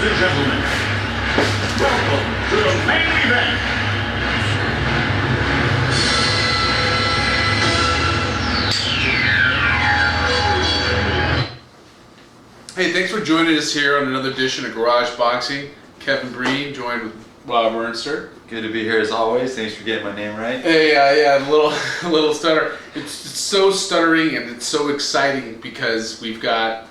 and gentlemen, welcome to the main event. Hey, thanks for joining us here on another edition of Garage Boxing. Kevin Breen, joined with Bob Ernster. Good to be here as always. Thanks for getting my name right. Hey, yeah, a little stutter. It's so stuttering and it's so exciting because we've got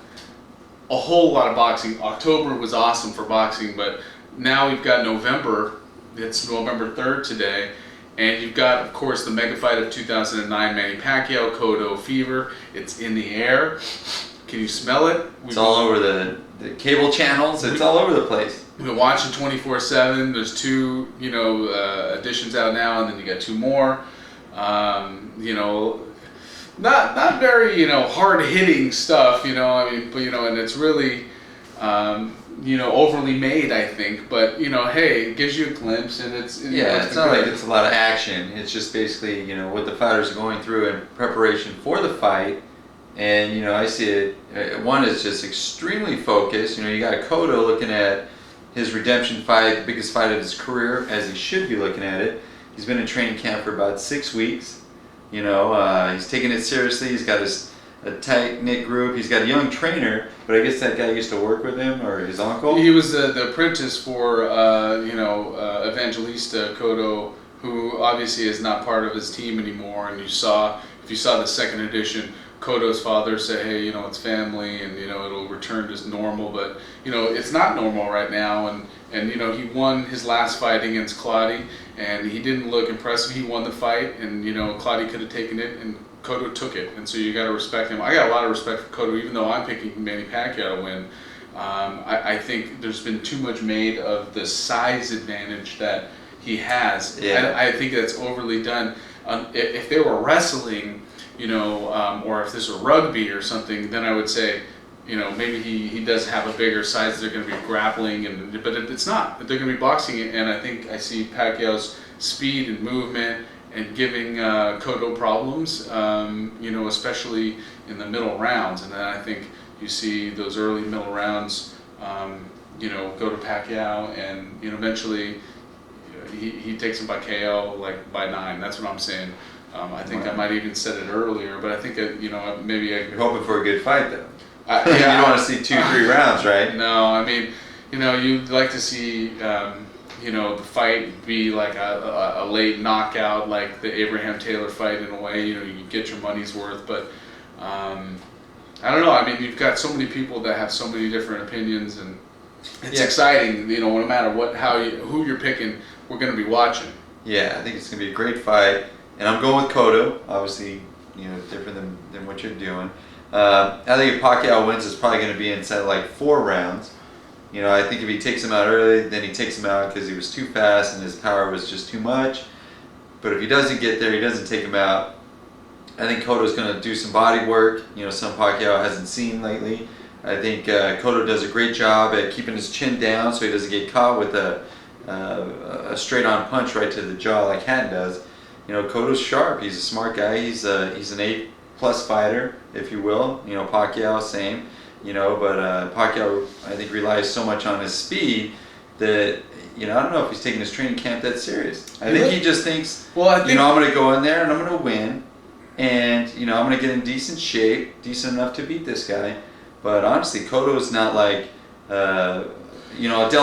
a whole lot of boxing. October was awesome for boxing, but now we've got November. It's November 3rd today. And you've got, of course, the mega fight of 2009, Manny Pacquiao, Cotto fever. It's in the air. Can you smell it? It's all over the cable channels. It's all over the place. We've been watching 24/7. There's two, editions out now, and then you got two more. Not very, hard hitting stuff. But and it's really, overly made, I think. But hey, it gives you a glimpse, and it's it's not like it's a lot of action. It's just basically what the fighters are going through in preparation for the fight. And I see it. One is just extremely focused. You got Cotto looking at his redemption fight, the biggest fight of his career, as he should be looking at it. He's been in training camp for about 6 weeks. He's taking it seriously. He's got a tight knit group. He's got a young trainer, but I guess that guy used to work with him, or his uncle. He was the apprentice for Evangelista Cotto, who obviously is not part of his team anymore. And if you saw the second edition, Cotto's father said, hey, it's family, and it'll return to normal, but it's not normal right now. And he won his last fight against Claudio, and he didn't look impressive. He won the fight, and Claudio could have taken it, and Cotto took it, and so you got to respect him. I got a lot of respect for Cotto, even though I'm picking Manny Pacquiao to win. I think there's been too much made of the size advantage that he has. Yeah. I think that's overly done. If they were wrestling, or if this were rugby or something, then I would say, maybe he does have a bigger size. They're going to be grappling, but it's not. They're going to be boxing, and I think I see Pacquiao's speed and movement and giving Cotto problems, especially in the middle rounds. And then I think you see those early middle rounds, go to Pacquiao, and eventually he takes him by KO, like by 9. That's what I'm saying. I think I might even said it earlier, but I think maybe You're hoping for a good fight, though. Yeah, you don't want to see 2-3 rounds, right? No, I mean, you'd like to see, the fight be like a late knockout, like the Abraham Taylor fight in a way. You get your money's worth, but I don't know. I mean, you've got so many people that have so many different opinions, and it's exciting. No matter who you're picking, we're going to be watching. Yeah, I think it's going to be a great fight. And I'm going with Cotto, obviously, different than what you're doing. I think if Pacquiao wins, it's probably going to be inside like 4 rounds. I think if he takes him out early, then he takes him out because he was too fast and his power was just too much. But if he doesn't get there, he doesn't take him out. I think Cotto's going to do some body work, some Pacquiao hasn't seen lately. I think Cotto does a great job at keeping his chin down so he doesn't get caught with a straight-on punch right to the jaw like Hatton does. Cotto's sharp. He's a smart guy. He's an A+ fighter, if you will. Pacquiao, same. But Pacquiao, I think, relies so much on his speed that I don't know if he's taking his training camp that serious. I think he just thinks, I'm going to go in there and I'm going to win, and I'm going to get in decent shape, decent enough to beat this guy. But honestly, Cotto's not like Del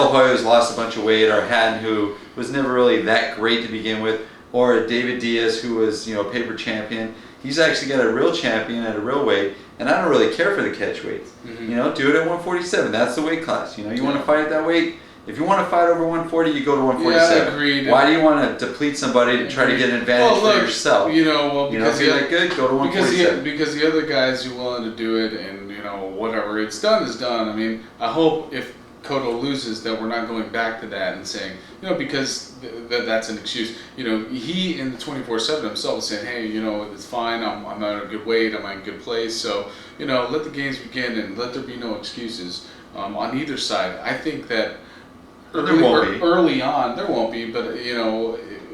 Hoyo's lost a bunch of weight, or Hatton, who was never really that great to begin with. Or David Diaz, who was, paper champion. He's actually got a real champion at a real weight, and I don't really care for the catch weights. Mm-hmm. Do it at 147. That's the weight class. You want to fight at that weight. If you want to fight over 140, you go to 147. Yeah, agreed. Why do you want to deplete somebody to try to get an advantage for yourself? Because if you're that good, go to 147. Because the other guys are willing to do it, and whatever it's done is done. I mean, I hope if Cotto loses that we're not going back to that and saying, because that's an excuse. He in the 24/7 himself is saying, hey, it's fine. I'm at a good weight. I'm in a good place. So let the games begin and let there be no excuses on either side. I think that early on there won't be, but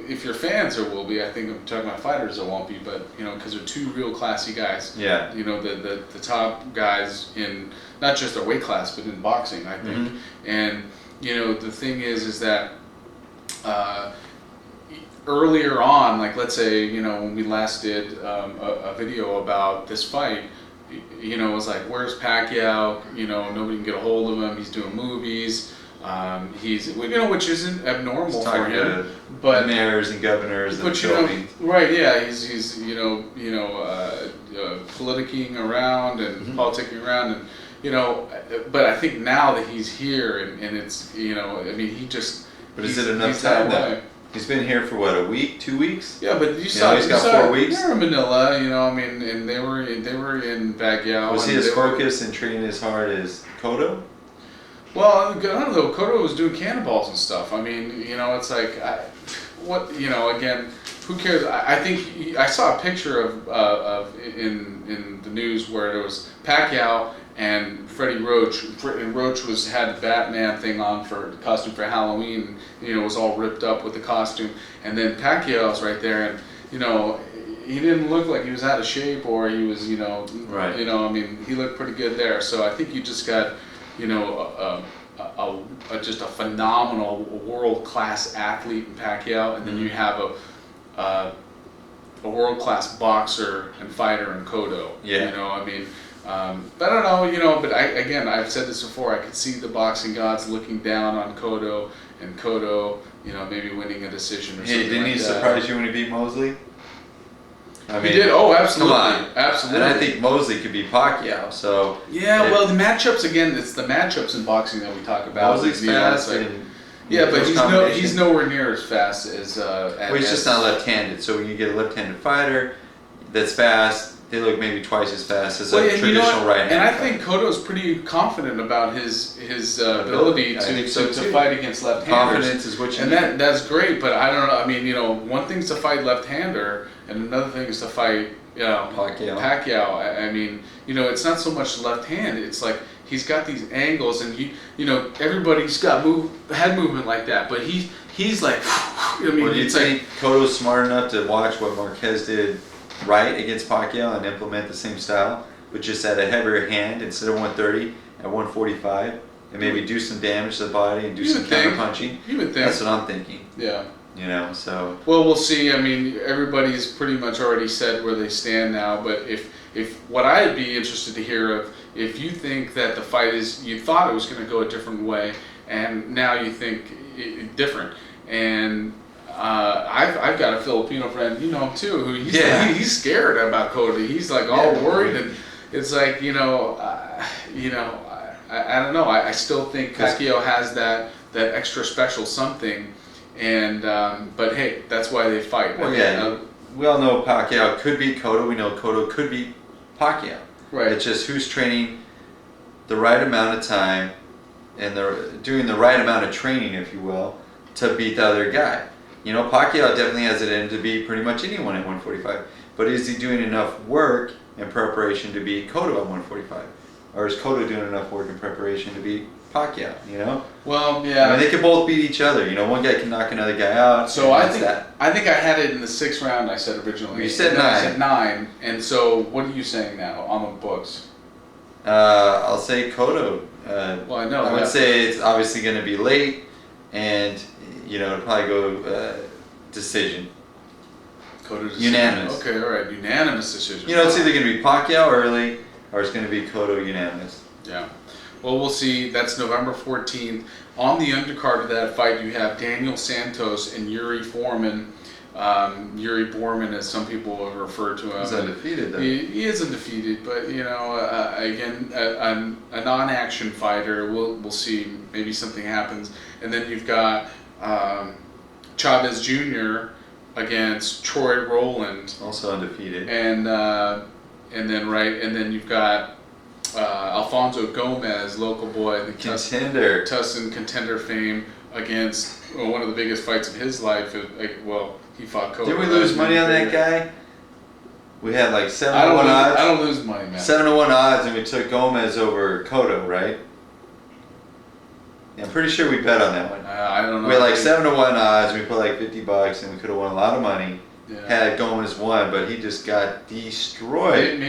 if you're fans, there will be. I think I'm talking about fighters, there won't be, but you know, because they're two real classy guys. Yeah. You know, the top guys in not just their weight class, but in boxing, I think. And you know, the thing is that earlier on, like let's say, you know, when we last did a video about this fight, you know, it was like, where's Pacquiao? You know, nobody can get a hold of him. He's doing movies. He's, you know, which isn't abnormal for him. But mayors and governors and Philippines. Right? Yeah, he's you know politicking around and politicking around, and you know, but I think now that he's here and it's, you know, I mean, he just. But is it enough time though? He's been here for what, a week, 2 weeks? Yeah, but you saw he's got 4 weeks. They were in Manila, you know. I mean, and they were in Pacquiao. Was he as focused and training as hard as Cotto? Well, I don't know. Cotto was doing cannonballs and stuff. I mean, you know, it's like, you know, again, who cares? I think I saw a picture of in the news where there was Pacquiao and Freddie Roach. And Roach had the Batman thing on for the costume for Halloween. You know, it was all ripped up with the costume. And then Pacquiao's right there, and you know, he didn't look like he was out of shape or he was, you know, right. You know, I mean, he looked pretty good there. So I think you just got, you know, just a phenomenal world-class athlete in Pacquiao, and then you have a world-class boxer and fighter in Cotto. Yeah. You know, I mean, but I don't know, you know, but I've said this before, I could see the boxing gods looking down on Cotto, and Cotto, you know, maybe winning a decision or something like that. Didn't he surprise you when he beat Mosley? I mean, he did. Oh, absolutely. Come on. Absolutely. And I think Mosley could beat Pacquiao. So yeah, well, the matchups again. It's the matchups in boxing that we talk about. Mosley's fast, and yeah, but he's nowhere near as fast as. Well, he's just not left-handed. So when you get a left-handed fighter that's fast, they look maybe twice as fast as a traditional right-handed. And I think Cotto's pretty confident about his ability to fight against left-handers. Confidence is what you need. And that's great, but I don't know. I mean, you know, one thing's to fight left-hander, and another thing is to fight, you know, Pacquiao. I mean, you know, it's not so much left hand. It's like he's got these angles, and you know, everybody's got head movement like that, but he's like, I mean, well, do you think Cotto's smart enough to watch what Marquez did right against Pacquiao and implement the same style, but just at a heavier hand instead of 130 at 145, and maybe do some damage to the body and do some counter punching? You would think. That's what I'm thinking. Yeah. You know, so. Well, we'll see. I mean, everybody's pretty much already said where they stand now. But if what I'd be interested to hear of, if you think that the fight you thought it was going to go a different way, and now you think different, and I've got a Filipino friend, you know him too, who he's scared about Cotto. He's like all worried, and it's like, you know, I don't know. I still think Pacquiao has that extra special something. And but hey, that's why they fight. Well, we all know Pacquiao could beat Cotto. We know Cotto could beat Pacquiao. Right. It's just who's training the right amount of time and they're doing the right amount of training, if you will, to beat the other guy. You know, Pacquiao definitely has it in to beat pretty much anyone at 145. But is he doing enough work in preparation to beat Cotto at 145? Or is Cotto doing enough work in preparation to beat Pacquiao, you know? Well, yeah. I mean, they can both beat each other. You know, one guy can knock another guy out. So I think I had it in the 6th round. I said originally. You said 9. I said 9. And so, what are you saying now on the books? I'll say Cotto. Well, I know. I would say it's obviously going to be late, and you know, it'll probably go decision. Cotto decision. Unanimous. Okay, all right, unanimous decision. You know, it's either going to be Pacquiao early, or it's going to be Cotto unanimous. Yeah. Well, we'll see. That's November 14th. On the undercard of that fight, you have Daniel Santos and Yuri Foreman. Yuri Borman, as some people have referred to him. He's undefeated, though. He is undefeated, but you know, again, a non-action fighter. We'll see. Maybe something happens, and then you've got Chavez Jr. against Troy Rowland, also undefeated, and then you've got Alfonso Gomez, local boy, the contender, Tussin contender fame, against one of the biggest fights of his life. He fought Cotto. Did we lose money on that guy? We had like 7-1 odds. I don't lose money, man. 7-1 odds, and we took Gomez over Cotto, right? Yeah, I'm pretty sure we bet on that one. I don't know. We had like 7-1 odds. We put like $50, and we could have won a lot of money Yeah. had Gomez won, but he just got destroyed.